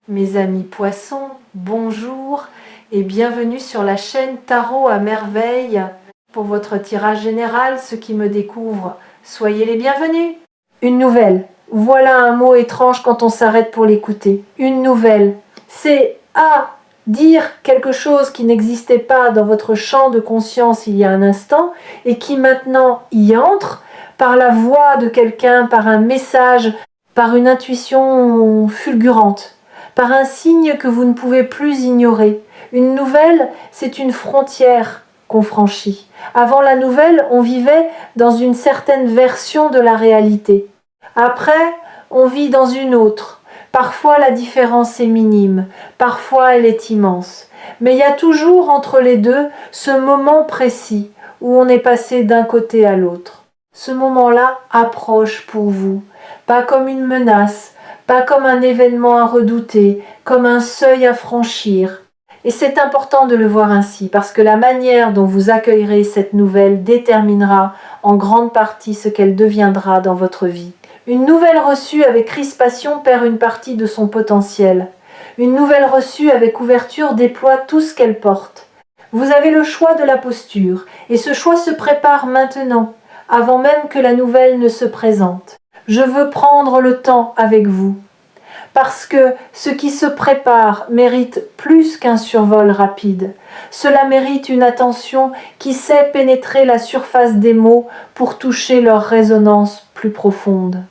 Mes amis poissons, bonjour et bienvenue sur la chaîne Tarot à merveille. Pour votre tirage général, ceux qui me découvrent, soyez les bienvenus. Une nouvelle, voilà un mot étrange quand on s'arrête pour l'écouter. Une nouvelle, c'est dire quelque chose qui n'existait pas dans votre champ de conscience il y a un instant et qui maintenant y entre par la voix de quelqu'un, par un message, par une intuition fulgurante, par un signe que vous ne pouvez plus ignorer. Une nouvelle, c'est une frontière qu'on franchit. Avant la nouvelle, on vivait dans une certaine version de la réalité. Après, on vit dans une autre. Parfois, la différence est minime, parfois elle est immense. Mais il y a toujours entre les deux ce moment précis où on est passé d'un côté à l'autre. Ce moment-là approche pour vous, pas comme une menace, pas comme un événement à redouter, comme un seuil à franchir. Et c'est important de le voir ainsi, parce que la manière dont vous accueillerez cette nouvelle déterminera en grande partie ce qu'elle deviendra dans votre vie. Une nouvelle reçue avec crispation perd une partie de son potentiel. Une nouvelle reçue avec ouverture déploie tout ce qu'elle porte. Vous avez le choix de la posture, et ce choix se prépare maintenant, avant même que la nouvelle ne se présente. Je veux prendre le temps avec vous, parce que ce qui se prépare mérite plus qu'un survol rapide. Cela mérite une attention qui sait pénétrer la surface des mots pour toucher leur résonance plus profonde.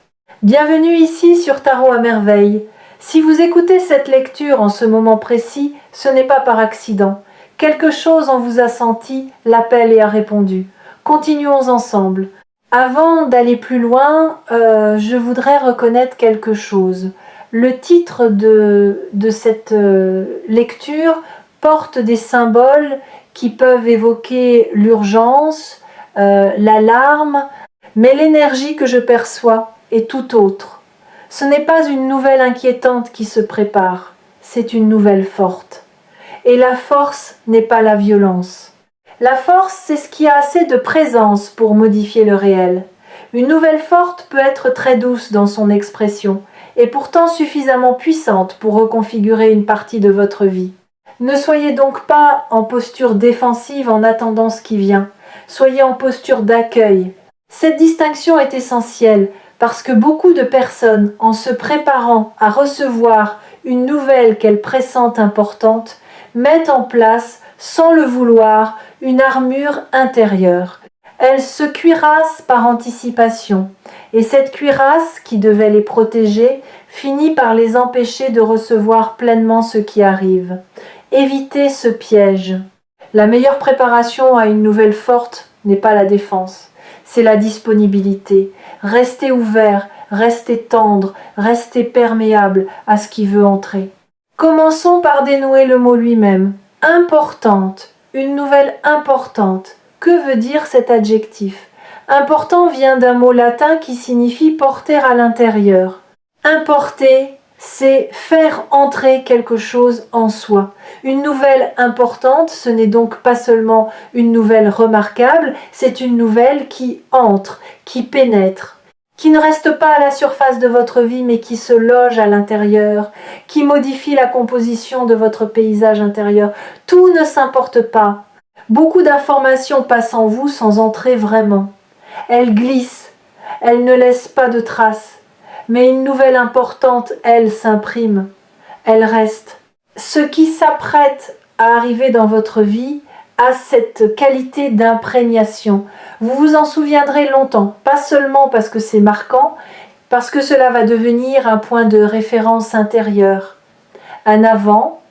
Bienvenue ici sur Tarot à merveille. Si vous écoutez cette lecture en ce moment précis, ce n'est pas par accident. Quelque chose en vous a senti l'appel et a répondu. Continuons ensemble. Avant d'aller plus loin, je voudrais reconnaître quelque chose. Le titre de cette lecture porte des symboles qui peuvent évoquer l'urgence, l'alarme, mais l'énergie que je perçois est tout autre. Ce n'est pas une nouvelle inquiétante qui se prépare, c'est une nouvelle forte. Et la force n'est pas la violence. La force, c'est ce qui a assez de présence pour modifier le réel. Une nouvelle forte peut être très douce dans son expression, et pourtant suffisamment puissante pour reconfigurer une partie de votre vie. Ne soyez donc pas en posture défensive en attendant ce qui vient. Soyez en posture d'accueil. Cette distinction est essentielle parce que beaucoup de personnes, en se préparant à recevoir une nouvelle qu'elles pressentent importante, mettent en place, sans le vouloir, une armure intérieure. Elles se cuirassent par anticipation, et cette cuirasse, qui devait les protéger, finit par les empêcher de recevoir pleinement ce qui arrive. Évitez ce piège. La meilleure préparation à une nouvelle forte n'est pas la défense, c'est la disponibilité. Restez ouvert, restez tendre, restez perméable à ce qui veut entrer. Commençons par dénouer le mot lui-même. Importante, une nouvelle importante. Que veut dire cet adjectif? Important vient d'un mot latin qui signifie porter à l'intérieur. Importer, c'est faire entrer quelque chose en soi. Une nouvelle importante, ce n'est donc pas seulement une nouvelle remarquable, c'est une nouvelle qui entre, qui pénètre, qui ne reste pas à la surface de votre vie, mais qui se loge à l'intérieur, qui modifie la composition de votre paysage intérieur. Tout ne s'importe pas. Beaucoup d'informations passent en vous sans entrer vraiment. Elles glissent, elles ne laissent pas de traces. Mais une nouvelle importante, elle, s'imprime, elle reste. Ce qui s'apprête à arriver dans votre vie a cette qualité d'imprégnation. Vous vous en souviendrez longtemps, pas seulement parce que c'est marquant, parce que cela va devenir un point de référence intérieure, un avant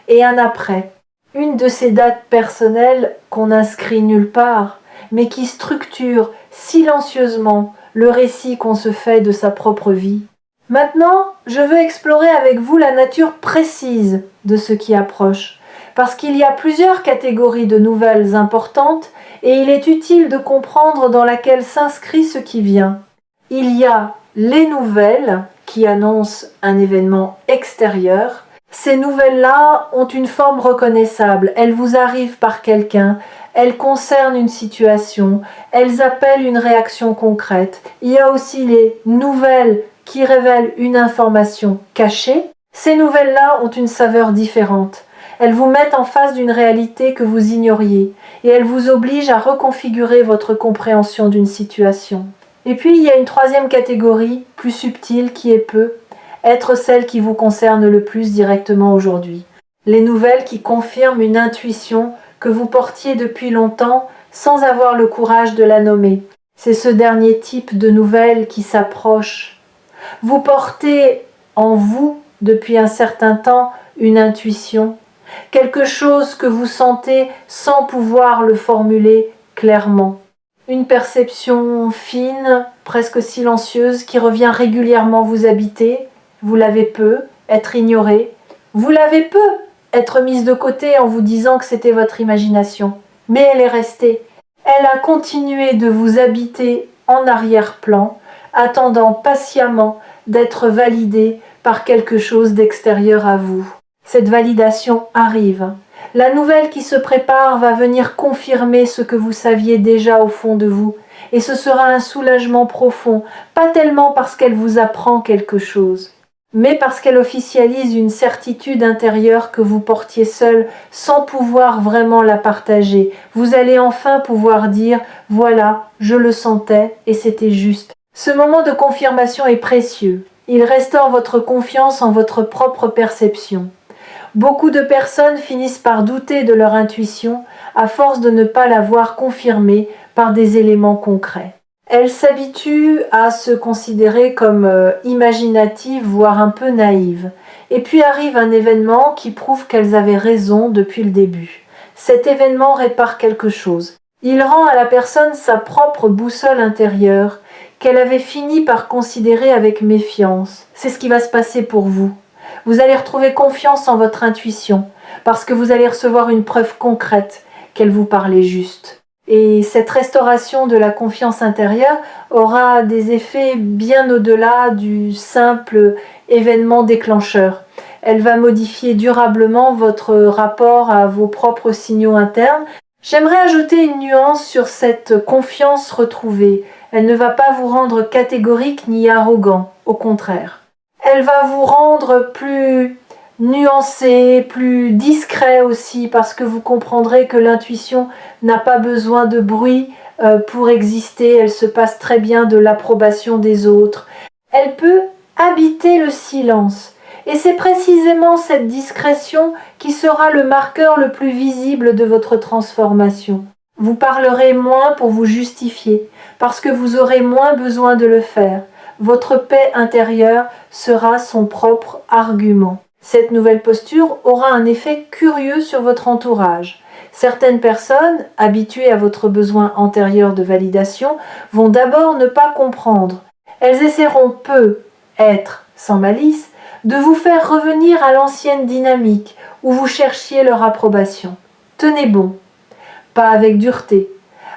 et un après. Une de ces dates personnelles qu'on n'inscrit nulle part, mais qui structure silencieusement le récit qu'on se fait de sa propre vie. Maintenant, je veux explorer avec vous la nature précise de ce qui approche, parce qu'il y a plusieurs catégories de nouvelles importantes et il est utile de comprendre dans laquelle s'inscrit ce qui vient. Il y a les nouvelles qui annoncent un événement extérieur. Ces nouvelles-là ont une forme reconnaissable, elles vous arrivent par quelqu'un, elles concernent une situation, elles appellent une réaction concrète. Il y a aussi les nouvelles qui révèlent une information cachée. Ces nouvelles-là ont une saveur différente. Elles vous mettent en face d'une réalité que vous ignoriez et elles vous obligent à reconfigurer votre compréhension d'une situation. Et puis il y a une troisième catégorie, plus subtile, qui est être celle qui vous concerne le plus directement aujourd'hui. Les nouvelles qui confirment une intuition que vous portiez depuis longtemps sans avoir le courage de la nommer. C'est ce dernier type de nouvelles qui s'approche. Vous portez en vous, depuis un certain temps, une intuition, quelque chose que vous sentez sans pouvoir le formuler clairement. Une perception fine, presque silencieuse, qui revient régulièrement vous habiter. Vous l'avez peu, être ignorée. Vous l'avez peu, être mise de côté en vous disant que c'était votre imagination. Mais elle est restée. Elle a continué de vous habiter en arrière-plan, attendant patiemment d'être validée par quelque chose d'extérieur à vous. Cette validation arrive. La nouvelle qui se prépare va venir confirmer ce que vous saviez déjà au fond de vous. Et ce sera un soulagement profond, pas tellement parce qu'elle vous apprend quelque chose, mais parce qu'elle officialise une certitude intérieure que vous portiez seul sans pouvoir vraiment la partager. Vous allez enfin pouvoir dire « Voilà, je le sentais et c'était juste ». Ce moment de confirmation est précieux. Il restaure votre confiance en votre propre perception. Beaucoup de personnes finissent par douter de leur intuition à force de ne pas la voir confirmée par des éléments concrets. Elles s'habituent à se considérer comme imaginatives, voire un peu naïves. Et puis arrive un événement qui prouve qu'elles avaient raison depuis le début. Cet événement répare quelque chose. Il rend à la personne sa propre boussole intérieure, qu'elle avait fini par considérer avec méfiance. C'est ce qui va se passer pour vous. Vous allez retrouver confiance en votre intuition, parce que vous allez recevoir une preuve concrète qu'elle vous parlait juste. Et cette restauration de la confiance intérieure aura des effets bien au-delà du simple événement déclencheur. Elle va modifier durablement votre rapport à vos propres signaux internes. J'aimerais ajouter une nuance sur cette confiance retrouvée. Elle ne va pas vous rendre catégorique ni arrogant, au contraire. Elle va vous rendre plus nuancé, plus discret aussi, parce que vous comprendrez que l'intuition n'a pas besoin de bruit pour exister. Elle se passe très bien de l'approbation des autres. Elle peut habiter le silence. Et c'est précisément cette discrétion qui sera le marqueur le plus visible de votre transformation. Vous parlerez moins pour vous justifier, parce que vous aurez moins besoin de le faire. Votre paix intérieure sera son propre argument. Cette nouvelle posture aura un effet curieux sur votre entourage. Certaines personnes, habituées à votre besoin antérieur de validation, vont d'abord ne pas comprendre. Elles essaieront être sans malice, de vous faire revenir à l'ancienne dynamique où vous cherchiez leur approbation. Tenez bon, pas avec dureté,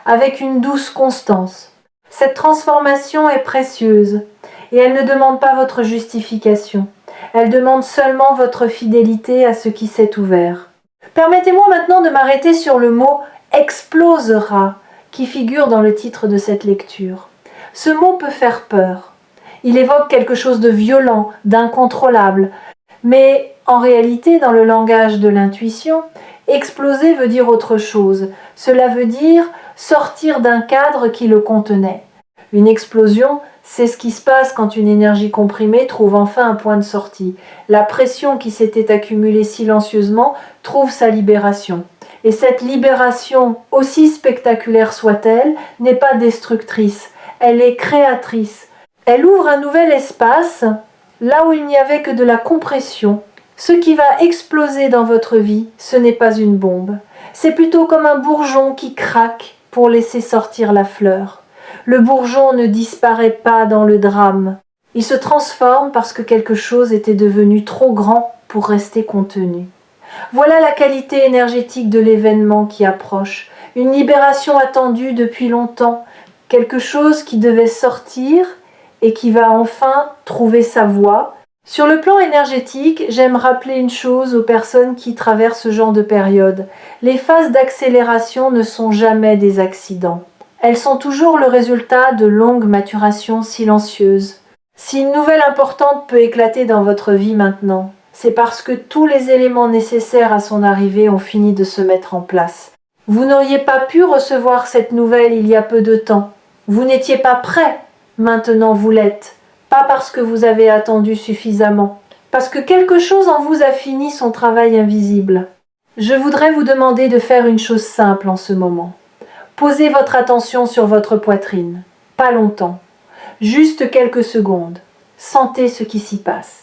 avec une douce constance. Cette transformation est précieuse et elle ne demande pas votre justification. Elle demande seulement votre fidélité à ce qui s'est ouvert. Permettez-moi maintenant de m'arrêter sur le mot « explosera » qui figure dans le titre de cette lecture. Ce mot peut faire peur. Il évoque quelque chose de violent, d'incontrôlable. Mais en réalité, dans le langage de l'intuition, exploser veut dire autre chose. Cela veut dire sortir d'un cadre qui le contenait. Une explosion, c'est ce qui se passe quand une énergie comprimée trouve enfin un point de sortie. La pression qui s'était accumulée silencieusement trouve sa libération. Et cette libération, aussi spectaculaire soit-elle, n'est pas destructrice, elle est créatrice. Elle ouvre un nouvel espace, là où il n'y avait que de la compression. Ce qui va exploser dans votre vie, ce n'est pas une bombe. C'est plutôt comme un bourgeon qui craque pour laisser sortir la fleur. Le bourgeon ne disparaît pas dans le drame. Il se transforme parce que quelque chose était devenu trop grand pour rester contenu. Voilà la qualité énergétique de l'événement qui approche. Une libération attendue depuis longtemps. Quelque chose qui devait sortir et qui va enfin trouver sa voie. Sur le plan énergétique, j'aime rappeler une chose aux personnes qui traversent ce genre de période. Les phases d'accélération ne sont jamais des accidents. Elles sont toujours le résultat de longues maturations silencieuses. Si une nouvelle importante peut éclater dans votre vie maintenant, c'est parce que tous les éléments nécessaires à son arrivée ont fini de se mettre en place. Vous n'auriez pas pu recevoir cette nouvelle il y a peu de temps. Vous n'étiez pas prêt, maintenant vous l'êtes. Pas parce que vous avez attendu suffisamment, parce que quelque chose en vous a fini son travail invisible. Je voudrais vous demander de faire une chose simple en ce moment. Posez votre attention sur votre poitrine. Pas longtemps. Juste quelques secondes. Sentez ce qui s'y passe.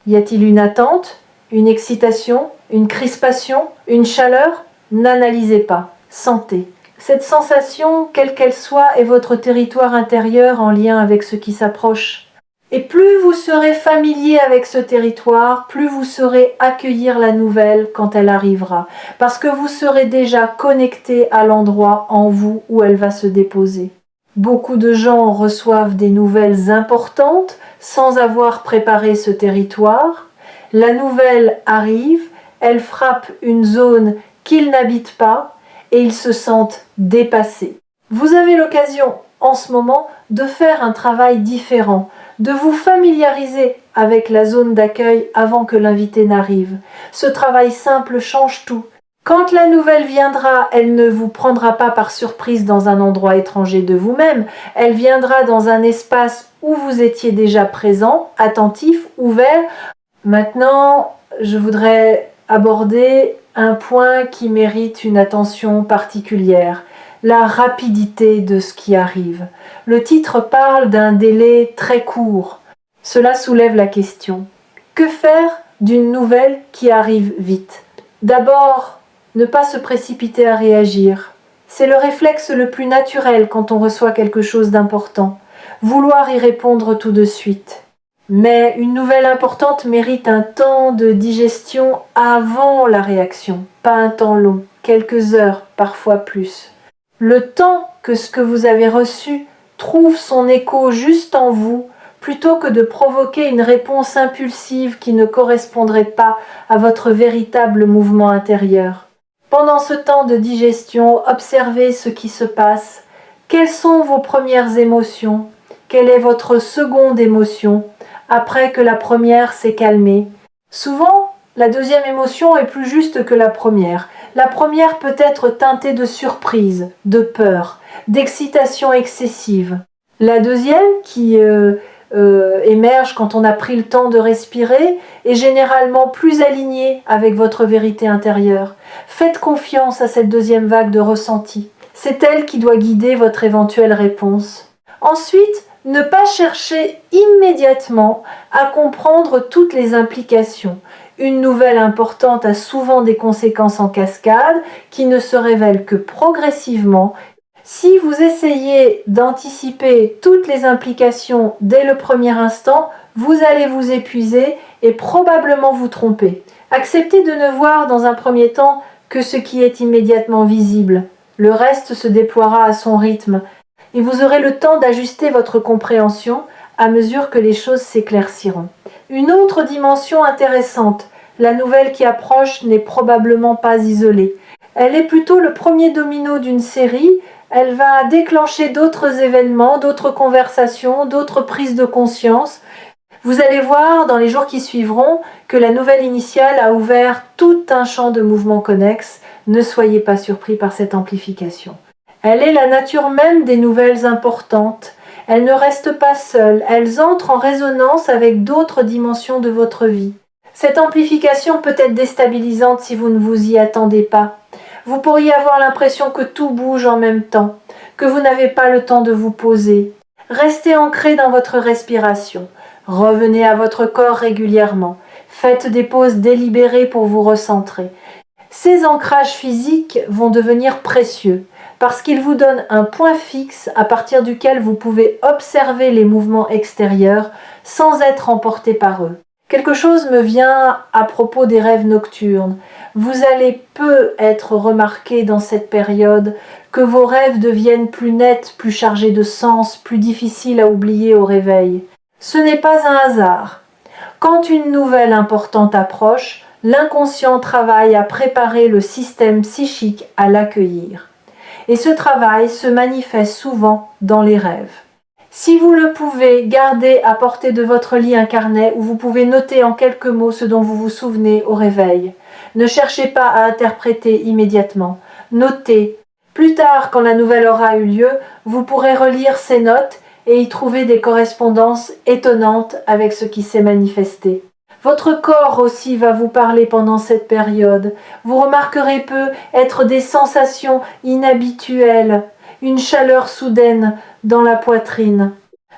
Y a-t-il une attente, une excitation, une crispation, une chaleur? N'analysez pas. Sentez. Cette sensation, quelle qu'elle soit, est votre territoire intérieur en lien avec ce qui s'approche. Et plus vous serez familier avec ce territoire, plus vous saurez accueillir la nouvelle quand elle arrivera, parce que vous serez déjà connecté à l'endroit en vous où elle va se déposer. Beaucoup de gens reçoivent des nouvelles importantes sans avoir préparé ce territoire. La nouvelle arrive, elle frappe une zone qu'ils n'habitent pas et ils se sentent dépassés. Vous avez l'occasion en ce moment de faire un travail différent, de vous familiariser avec la zone d'accueil avant que l'invité n'arrive. Ce travail simple change tout. Quand la nouvelle viendra, elle ne vous prendra pas par surprise dans un endroit étranger de vous-même, elle viendra dans un espace où vous étiez déjà présent, attentif, ouvert. Maintenant, je voudrais aborder un point qui mérite une attention particulière. La rapidité de ce qui arrive. Le titre parle d'un délai très court. Cela soulève la question. Que faire d'une nouvelle qui arrive vite? D'abord, ne pas se précipiter à réagir. C'est le réflexe le plus naturel quand on reçoit quelque chose d'important. Vouloir y répondre tout de suite. Mais une nouvelle importante mérite un temps de digestion avant la réaction, pas un temps long, quelques heures, parfois plus. Le temps que ce que vous avez reçu trouve son écho juste en vous, plutôt que de provoquer une réponse impulsive qui ne correspondrait pas à votre véritable mouvement intérieur. Pendant ce temps de digestion, observez ce qui se passe. Quelles sont vos premières émotions? Quelle est votre seconde émotion après que la première s'est calmée? Souvent, la deuxième émotion est plus juste que la première. La première peut être teintée de surprise, de peur, d'excitation excessive. La deuxième, qui émerge quand on a pris le temps de respirer, est généralement plus alignée avec votre vérité intérieure. Faites confiance à cette deuxième vague de ressenti. C'est elle qui doit guider votre éventuelle réponse. Ensuite, ne pas chercher immédiatement à comprendre toutes les implications. Une nouvelle importante a souvent des conséquences en cascade qui ne se révèlent que progressivement. Si vous essayez d'anticiper toutes les implications dès le premier instant, vous allez vous épuiser et probablement vous tromper. Acceptez de ne voir dans un premier temps que ce qui est immédiatement visible. Le reste se déploiera à son rythme et vous aurez le temps d'ajuster votre compréhension à mesure que les choses s'éclairciront. Une autre dimension intéressante, la nouvelle qui approche n'est probablement pas isolée. Elle est plutôt le premier domino d'une série. Elle va déclencher d'autres événements, d'autres conversations, d'autres prises de conscience. Vous allez voir dans les jours qui suivront que la nouvelle initiale a ouvert tout un champ de mouvements connexes. Ne soyez pas surpris par cette amplification. Elle est la nature même des nouvelles importantes. Elles ne restent pas seules, elles entrent en résonance avec d'autres dimensions de votre vie. Cette amplification peut être déstabilisante si vous ne vous y attendez pas. Vous pourriez avoir l'impression que tout bouge en même temps, que vous n'avez pas le temps de vous poser. Restez ancré dans votre respiration. Revenez à votre corps régulièrement. Faites des pauses délibérées pour vous recentrer. Ces ancrages physiques vont devenir précieux parce qu'ils vous donnent un point fixe à partir duquel vous pouvez observer les mouvements extérieurs sans être emporté par eux. Quelque chose me vient à propos des rêves nocturnes. Vous allez peu être remarqué dans cette période que vos rêves deviennent plus nets, plus chargés de sens, plus difficiles à oublier au réveil. Ce n'est pas un hasard. Quand une nouvelle importante approche, l'inconscient travaille à préparer le système psychique à l'accueillir. Et ce travail se manifeste souvent dans les rêves. Si vous le pouvez, gardez à portée de votre lit un carnet où vous pouvez noter en quelques mots ce dont vous vous souvenez au réveil. Ne cherchez pas à interpréter immédiatement. Notez. Plus tard, quand la nouvelle aura eu lieu, vous pourrez relire ces notes et y trouver des correspondances étonnantes avec ce qui s'est manifesté. Votre corps aussi va vous parler pendant cette période. Vous remarquerez peu être des sensations inhabituelles, une chaleur soudaine dans la poitrine,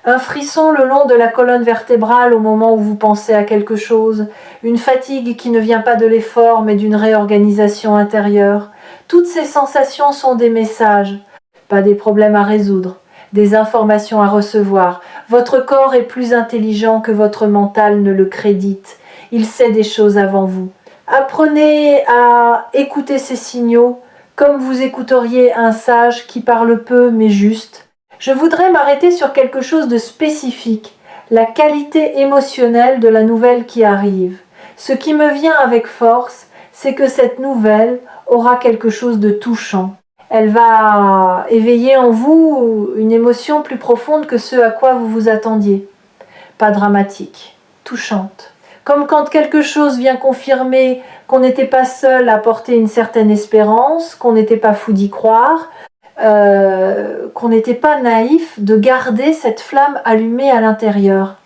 un frisson le long de la colonne vertébrale au moment où vous pensez à quelque chose, une fatigue qui ne vient pas de l'effort mais d'une réorganisation intérieure. Toutes ces sensations sont des messages, pas des problèmes à résoudre, des informations à recevoir. Votre corps est plus intelligent que votre mental ne le crédite. Il sait des choses avant vous. Apprenez à écouter ces signaux comme vous écouteriez un sage qui parle peu mais juste. Je voudrais m'arrêter sur quelque chose de spécifique, la qualité émotionnelle de la nouvelle qui arrive. Ce qui me vient avec force, c'est que cette nouvelle aura quelque chose de touchant. Elle va éveiller en vous une émotion plus profonde que ce à quoi vous vous attendiez. Pas dramatique, touchante. Comme quand quelque chose vient confirmer qu'on n'était pas seul à porter une certaine espérance, qu'on n'était pas fou d'y croire, qu'on n'était pas naïf de garder cette flamme allumée à l'intérieur.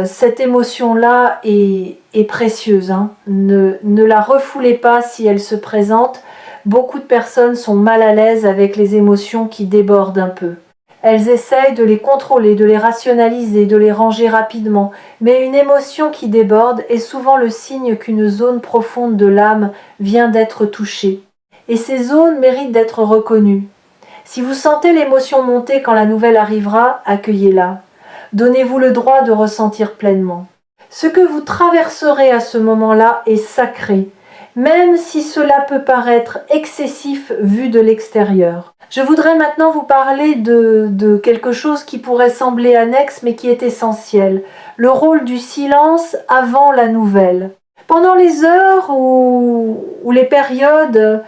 Cette émotion-là est précieuse. Hein. Ne la refoulez pas si elle se présente. Beaucoup de personnes sont mal à l'aise avec les émotions qui débordent un peu. Elles essayent de les contrôler, de les rationaliser, de les ranger rapidement. Mais une émotion qui déborde est souvent le signe qu'une zone profonde de l'âme vient d'être touchée. Et ces zones méritent d'être reconnues. Si vous sentez l'émotion monter quand la nouvelle arrivera, accueillez-la. Donnez-vous le droit de ressentir pleinement. Ce que vous traverserez à ce moment-là est sacré, même si cela peut paraître excessif vu de l'extérieur. Je voudrais maintenant vous parler de quelque chose qui pourrait sembler annexe mais qui est essentiel, le rôle du silence avant la nouvelle. Pendant les heures ou les périodes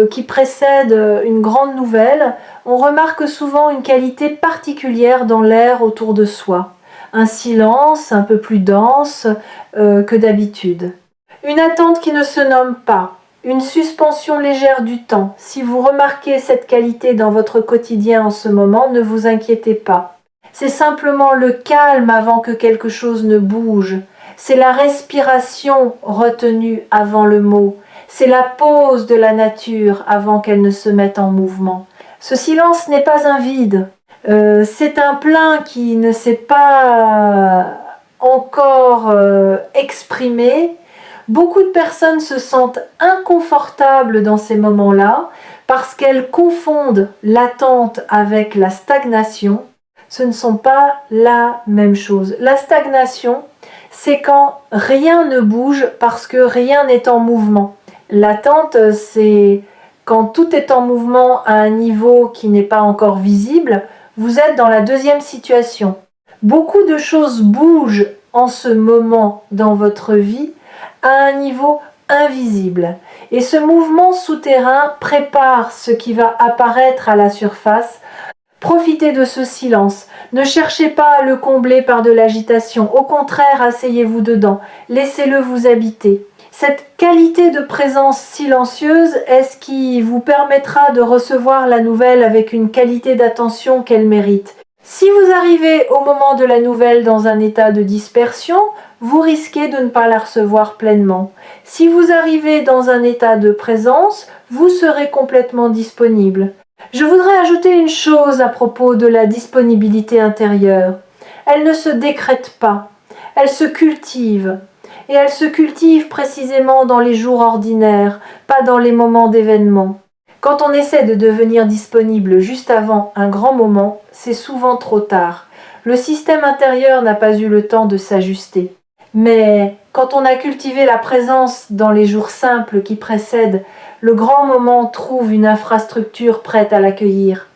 qui précèdent une grande nouvelle, on remarque souvent une qualité particulière dans l'air autour de soi. Un silence un peu plus dense que d'habitude. Une attente qui ne se nomme pas. Une suspension légère du temps. Si vous remarquez cette qualité dans votre quotidien en ce moment, ne vous inquiétez pas. C'est simplement le calme avant que quelque chose ne bouge. C'est la respiration retenue avant le mot. C'est la pause de la nature avant qu'elle ne se mette en mouvement. Ce silence n'est pas un vide. C'est un plein qui ne s'est pas encore exprimé. Beaucoup de personnes se sentent inconfortables dans ces moments-là parce qu'elles confondent l'attente avec la stagnation. Ce ne sont pas la même chose. La stagnation, c'est quand rien ne bouge parce que rien n'est en mouvement. L'attente, c'est quand tout est en mouvement à un niveau qui n'est pas encore visible. Vous êtes dans la deuxième situation. Beaucoup de choses bougent en ce moment dans votre vie à un niveau invisible. Et ce mouvement souterrain prépare ce qui va apparaître à la surface. Profitez de ce silence. Ne cherchez pas à le combler par de l'agitation. Au contraire, asseyez-vous dedans. Laissez-le vous habiter. Cette qualité de présence silencieuse est ce qui vous permettra de recevoir la nouvelle avec une qualité d'attention qu'elle mérite. Si vous arrivez au moment de la nouvelle dans un état de dispersion, vous risquez de ne pas la recevoir pleinement. Si vous arrivez dans un état de présence, vous serez complètement disponible. Je voudrais ajouter une chose à propos de la disponibilité intérieure. Elle ne se décrète pas, elle se cultive. Et elle se cultive précisément dans les jours ordinaires, pas dans les moments d'événement. Quand on essaie de devenir disponible juste avant un grand moment, c'est souvent trop tard. Le système intérieur n'a pas eu le temps de s'ajuster. Mais quand on a cultivé la présence dans les jours simples qui précèdent, le grand moment trouve une infrastructure prête à l'accueillir.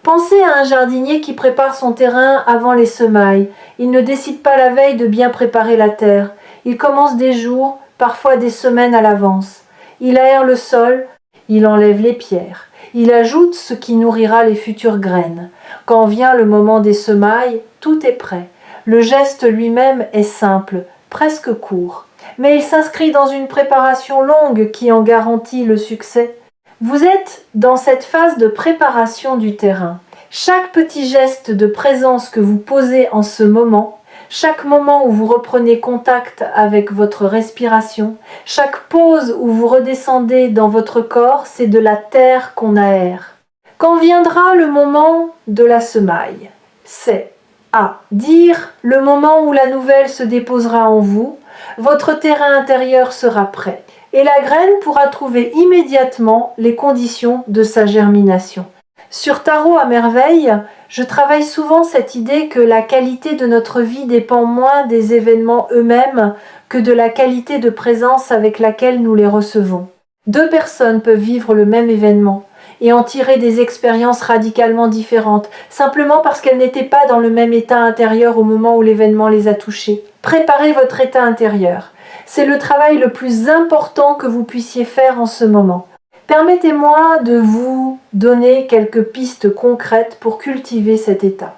Pensez à un jardinier qui prépare son terrain avant les semailles. Il ne décide pas la veille de bien préparer la terre. Il commence des jours, parfois des semaines à l'avance. Il aère le sol, il enlève les pierres. Il ajoute ce qui nourrira les futures graines. Quand vient le moment des semailles, tout est prêt. Le geste lui-même est simple, presque court. Mais il s'inscrit dans une préparation longue qui en garantit le succès. Vous êtes dans cette phase de préparation du terrain. Chaque petit geste de présence que vous posez en ce moment, chaque moment où vous reprenez contact avec votre respiration, chaque pause où vous redescendez dans votre corps, c'est de la terre qu'on aère. Quand viendra le moment de la semaille, c'est à dire le moment où la nouvelle se déposera en vous, votre terrain intérieur sera prêt et la graine pourra trouver immédiatement les conditions de sa germination. Sur Tarot à merveille, je travaille souvent cette idée que la qualité de notre vie dépend moins des événements eux-mêmes que de la qualité de présence avec laquelle nous les recevons. Deux personnes peuvent vivre le même événement et en tirer des expériences radicalement différentes, simplement parce qu'elles n'étaient pas dans le même état intérieur au moment où l'événement les a touchées. Préparez votre état intérieur. C'est le travail le plus important que vous puissiez faire en ce moment. Permettez-moi de vous donner quelques pistes concrètes pour cultiver cet état.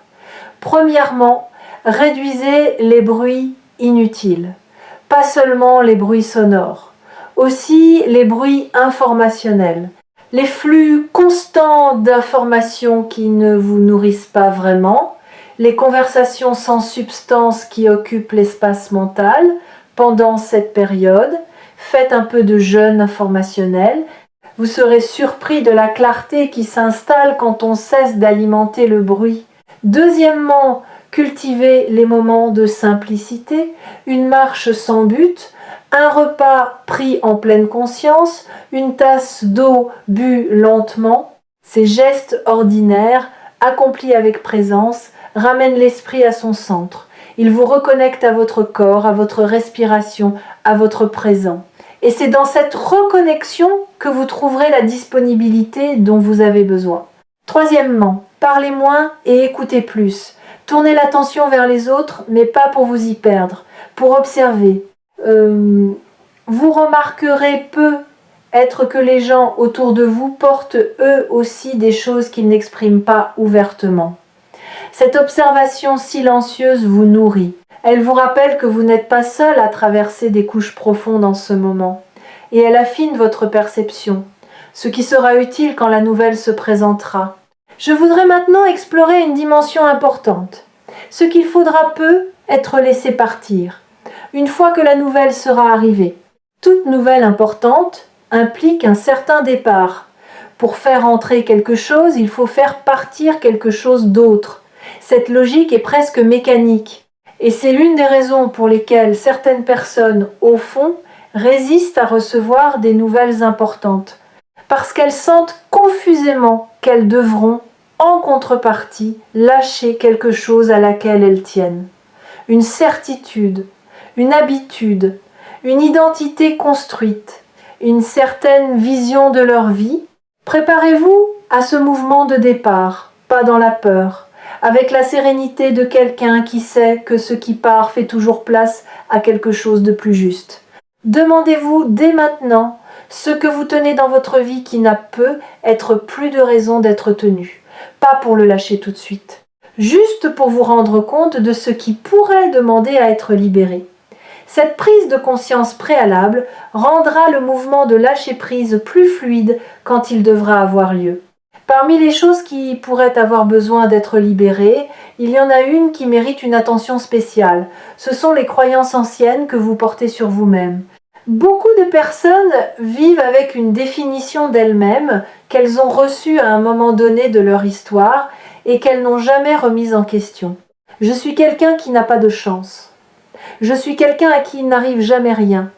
Premièrement, réduisez les bruits inutiles. Pas seulement les bruits sonores, aussi les bruits informationnels. Les flux constants d'informations qui ne vous nourrissent pas vraiment, les conversations sans substance qui occupent l'espace mental pendant cette période. Faites un peu de jeûne informationnel. Vous serez surpris de la clarté qui s'installe quand on cesse d'alimenter le bruit. Deuxièmement, cultivez les moments de simplicité, une marche sans but, un repas pris en pleine conscience, une tasse d'eau bue lentement. Ces gestes ordinaires, accomplis avec présence, ramènent l'esprit à son centre. Ils vous reconnectent à votre corps, à votre respiration, à votre présent. Et c'est dans cette reconnexion que vous trouverez la disponibilité dont vous avez besoin. Troisièmement, parlez moins et écoutez plus. Tournez l'attention vers les autres, mais pas pour vous y perdre, pour observer. Vous remarquerez peu être que les gens autour de vous portent eux aussi des choses qu'ils n'expriment pas ouvertement. Cette observation silencieuse vous nourrit. Elle vous rappelle que vous n'êtes pas seul à traverser des couches profondes en ce moment. Et elle affine votre perception, ce qui sera utile quand la nouvelle se présentera. Je voudrais maintenant explorer une dimension importante. Ce qu'il faudra peut être laissé partir, une fois que la nouvelle sera arrivée. Toute nouvelle importante implique un certain départ. Pour faire entrer quelque chose, il faut faire partir quelque chose d'autre. Cette logique est presque mécanique. Et c'est l'une des raisons pour lesquelles certaines personnes, au fond, résistent à recevoir des nouvelles importantes. Parce qu'elles sentent confusément qu'elles devront, en contrepartie, lâcher quelque chose à laquelle elles tiennent. Une certitude, une habitude, une identité construite, une certaine vision de leur vie. Préparez-vous à ce mouvement de départ, pas dans la peur, avec la sérénité de quelqu'un qui sait que ce qui part fait toujours place à quelque chose de plus juste. Demandez-vous dès maintenant ce que vous tenez dans votre vie qui n'a peut être plus de raison d'être tenu. Pas pour le lâcher tout de suite, juste pour vous rendre compte de ce qui pourrait demander à être libéré. Cette prise de conscience préalable rendra le mouvement de lâcher prise plus fluide quand il devra avoir lieu. Parmi les choses qui pourraient avoir besoin d'être libérées, il y en a une qui mérite une attention spéciale. Ce sont les croyances anciennes que vous portez sur vous-même. Beaucoup de personnes vivent avec une définition d'elles-mêmes qu'elles ont reçue à un moment donné de leur histoire et qu'elles n'ont jamais remise en question. Je suis quelqu'un qui n'a pas de chance. Je suis quelqu'un à qui il n'arrive jamais rien.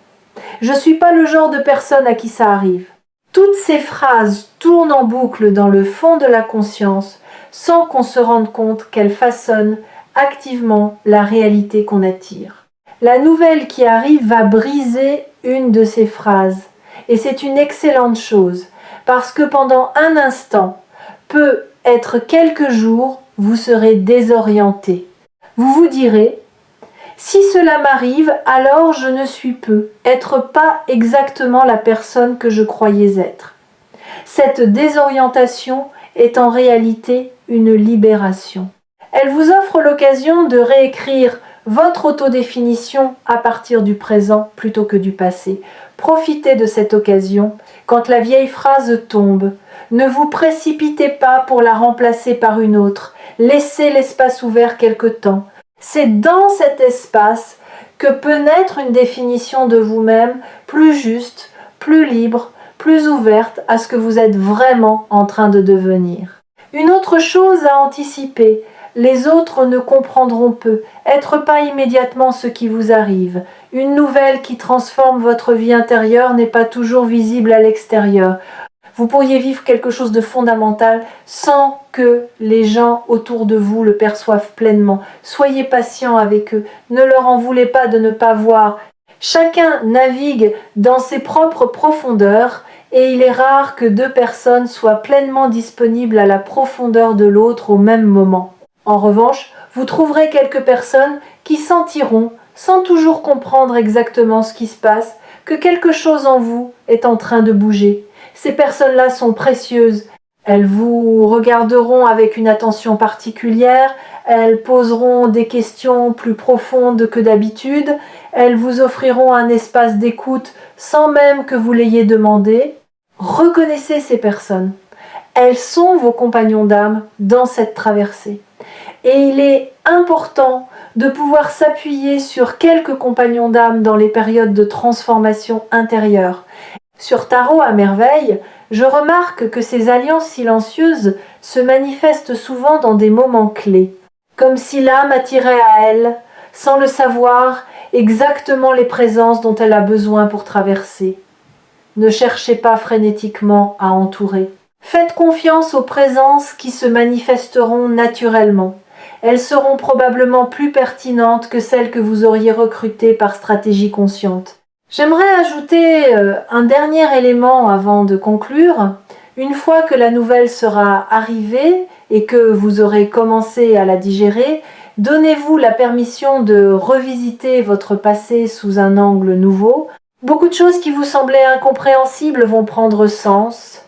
Je ne suis pas le genre de personne à qui ça arrive. Toutes ces phrases tournent en boucle dans le fond de la conscience sans qu'on se rende compte qu'elles façonnent activement la réalité qu'on attire. La nouvelle qui arrive va briser une de ces phrases et c'est une excellente chose parce que pendant un instant, peut être quelques jours, vous serez désorienté. Vous vous direz « Si cela m'arrive, alors je ne suis peut être pas exactement la personne que je croyais être. » Cette désorientation est en réalité une libération. Elle vous offre l'occasion de réécrire votre autodéfinition à partir du présent plutôt que du passé. Profitez de cette occasion quand la vieille phrase tombe. Ne vous précipitez pas pour la remplacer par une autre. Laissez l'espace ouvert quelque temps. C'est dans cet espace que peut naître une définition de vous-même plus juste, plus libre, plus ouverte à ce que vous êtes vraiment en train de devenir. Une autre chose à anticiper, les autres ne comprendront peu, être pas immédiatement ce qui vous arrive. Une nouvelle qui transforme votre vie intérieure n'est pas toujours visible à l'extérieur. Vous pourriez vivre quelque chose de fondamental sans que les gens autour de vous le perçoivent pleinement. Soyez patient avec eux, ne leur en voulez pas de ne pas voir. Chacun navigue dans ses propres profondeurs et il est rare que deux personnes soient pleinement disponibles à la profondeur de l'autre au même moment. En revanche, vous trouverez quelques personnes qui sentiront, sans toujours comprendre exactement ce qui se passe, que quelque chose en vous est en train de bouger. Ces personnes-là sont précieuses. Elles vous regarderont avec une attention particulière, elles poseront des questions plus profondes que d'habitude, elles vous offriront un espace d'écoute sans même que vous l'ayez demandé. Reconnaissez ces personnes. Elles sont vos compagnons d'âme dans cette traversée. Et il est important de pouvoir s'appuyer sur quelques compagnons d'âme dans les périodes de transformation intérieure. Sur Tarot à merveille, je remarque que ces alliances silencieuses se manifestent souvent dans des moments clés, comme si l'âme attirait à elle, sans le savoir, exactement les présences dont elle a besoin pour traverser. Ne cherchez pas frénétiquement à entourer. Faites confiance aux présences qui se manifesteront naturellement. Elles seront probablement plus pertinentes que celles que vous auriez recrutées par stratégie consciente. J'aimerais ajouter un dernier élément avant de conclure. Une fois que la nouvelle sera arrivée et que vous aurez commencé à la digérer, donnez-vous la permission de revisiter votre passé sous un angle nouveau. Beaucoup de choses qui vous semblaient incompréhensibles vont prendre sens.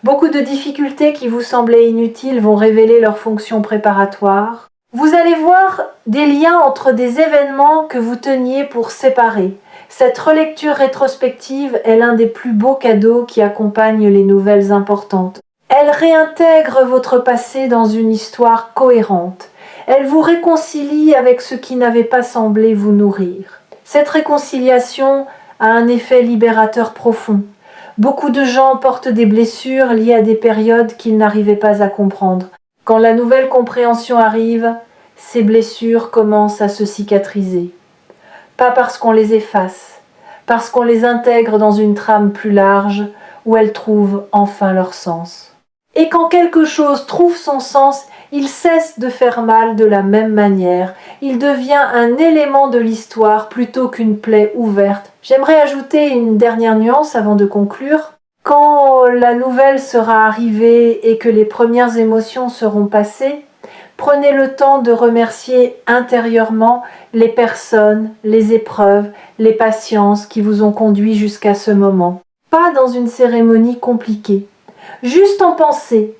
Beaucoup de difficultés qui vous semblaient inutiles vont révéler leur fonction préparatoire. Vous allez voir des liens entre des événements que vous teniez pour séparer. Cette relecture rétrospective est l'un des plus beaux cadeaux qui accompagnent les nouvelles importantes. Elle réintègre votre passé dans une histoire cohérente. Elle vous réconcilie avec ce qui n'avait pas semblé vous nourrir. Cette réconciliation a un effet libérateur profond. Beaucoup de gens portent des blessures liées à des périodes qu'ils n'arrivaient pas à comprendre. Quand la nouvelle compréhension arrive, ces blessures commencent à se cicatriser. Pas parce qu'on les efface, parce qu'on les intègre dans une trame plus large où elles trouvent enfin leur sens. Et quand quelque chose trouve son sens, il cesse de faire mal de la même manière. Il devient un élément de l'histoire plutôt qu'une plaie ouverte. J'aimerais ajouter une dernière nuance avant de conclure. Quand la nouvelle sera arrivée et que les premières émotions seront passées, prenez le temps de remercier intérieurement les personnes, les épreuves, les patiences qui vous ont conduit jusqu'à ce moment. Pas dans une cérémonie compliquée, juste en pensée,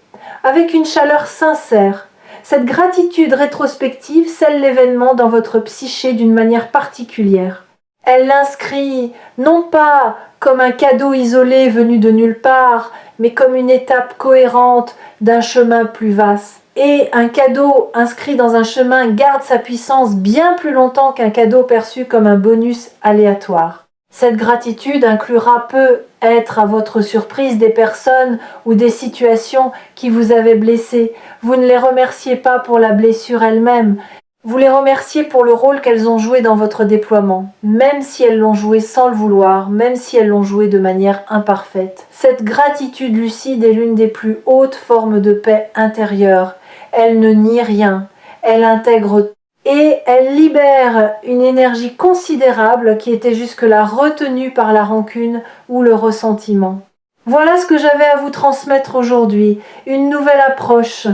avec une chaleur sincère. Cette gratitude rétrospective scelle l'événement dans votre psyché d'une manière particulière. Elle l'inscrit non pas comme un cadeau isolé venu de nulle part, mais comme une étape cohérente d'un chemin plus vaste. Et un cadeau inscrit dans un chemin garde sa puissance bien plus longtemps qu'un cadeau perçu comme un bonus aléatoire. Cette gratitude inclura peut-être à votre surprise des personnes ou des situations qui vous avaient blessé. Vous ne les remerciez pas pour la blessure elle-même. Vous les remerciez pour le rôle qu'elles ont joué dans votre déploiement, même si elles l'ont joué sans le vouloir, même si elles l'ont joué de manière imparfaite. Cette gratitude lucide est l'une des plus hautes formes de paix intérieure. Elle ne nie rien, elle intègre et elle libère une énergie considérable qui était jusque-là retenue par la rancune ou le ressentiment. Voilà ce que j'avais à vous transmettre aujourd'hui, une nouvelle approche.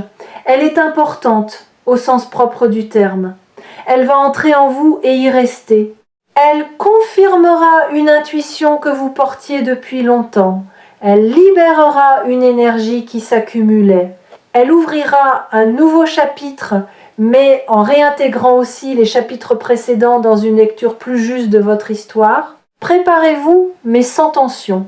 Elle est importante au sens propre du terme. Elle va entrer en vous et y rester. Elle confirmera une intuition que vous portiez depuis longtemps. Elle libérera une énergie qui s'accumulait. Elle ouvrira un nouveau chapitre, mais en réintégrant aussi les chapitres précédents dans une lecture plus juste de votre histoire. Préparez-vous, mais sans tension.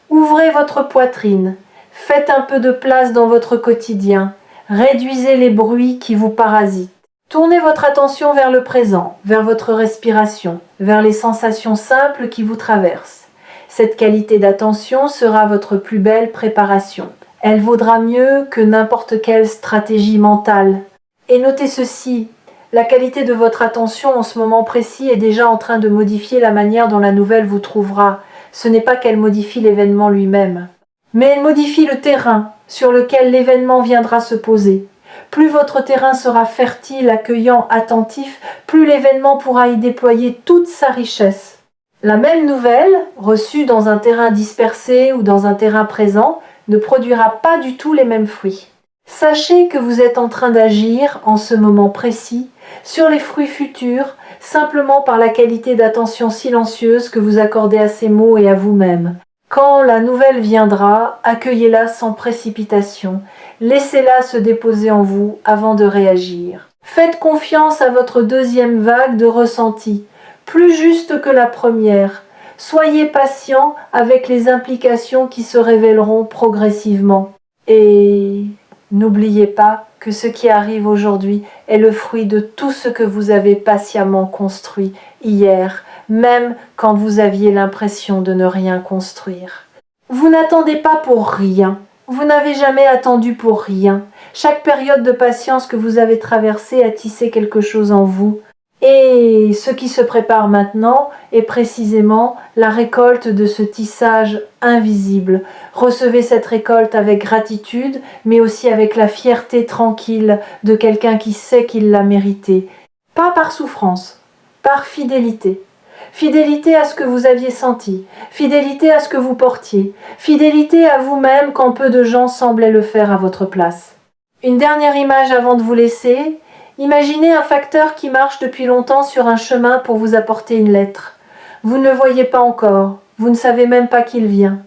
Ouvrez votre poitrine. Faites un peu de place dans votre quotidien. Réduisez les bruits qui vous parasitent. Tournez votre attention vers le présent, vers votre respiration, vers les sensations simples qui vous traversent. Cette qualité d'attention sera votre plus belle préparation. Elle vaudra mieux que n'importe quelle stratégie mentale. Et notez ceci, la qualité de votre attention en ce moment précis est déjà en train de modifier la manière dont la nouvelle vous trouvera. Ce n'est pas qu'elle modifie l'événement lui-même, mais elle modifie le terrain sur lequel l'événement viendra se poser. Plus votre terrain sera fertile, accueillant, attentif, plus l'événement pourra y déployer toute sa richesse. La même nouvelle, reçue dans un terrain dispersé ou dans un terrain présent, ne produira pas du tout les mêmes fruits. Sachez que vous êtes en train d'agir, en ce moment précis, sur les fruits futurs, simplement par la qualité d'attention silencieuse que vous accordez à ces mots et à vous-même. Quand la nouvelle viendra, accueillez-la sans précipitation. Laissez-la se déposer en vous avant de réagir. Faites confiance à votre deuxième vague de ressenti, plus juste que la première. Soyez patient avec les implications qui se révéleront progressivement. Et n'oubliez pas que ce qui arrive aujourd'hui est le fruit de tout ce que vous avez patiemment construit hier, même quand vous aviez l'impression de ne rien construire. Vous n'attendez pas pour rien. Vous n'avez jamais attendu pour rien. Chaque période de patience que vous avez traversée a tissé quelque chose en vous. Et ce qui se prépare maintenant est précisément la récolte de ce tissage invisible. Recevez cette récolte avec gratitude, mais aussi avec la fierté tranquille de quelqu'un qui sait qu'il l'a mérité. Pas par souffrance, par fidélité. Fidélité à ce que vous aviez senti, fidélité à ce que vous portiez, fidélité à vous-même quand peu de gens semblaient le faire à votre place. Une dernière image avant de vous laisser. Imaginez un facteur qui marche depuis longtemps sur un chemin pour vous apporter une lettre. Vous ne le voyez pas encore, vous ne savez même pas qu'il vient.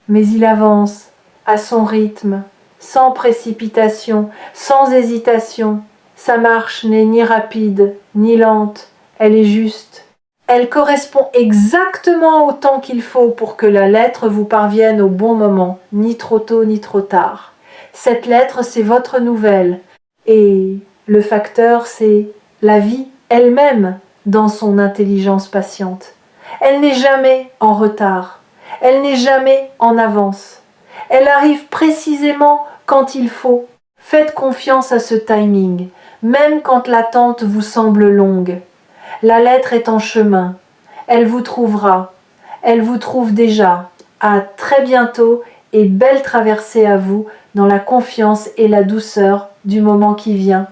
Mais il avance, à son rythme, sans précipitation, sans hésitation. Sa marche n'est ni rapide, ni lente, elle est juste. Elle correspond exactement au temps qu'il faut pour que la lettre vous parvienne au bon moment, ni trop tôt ni trop tard. Cette lettre, c'est votre nouvelle. Et le facteur, c'est la vie elle-même dans son intelligence patiente. Elle n'est jamais en retard. Elle n'est jamais en avance. Elle arrive précisément quand il faut. Faites confiance à ce timing, même quand l'attente vous semble longue. La lettre est en chemin. Elle vous trouvera. Elle vous trouve déjà. À très bientôt et belle traversée à vous dans la confiance et la douceur du moment qui vient.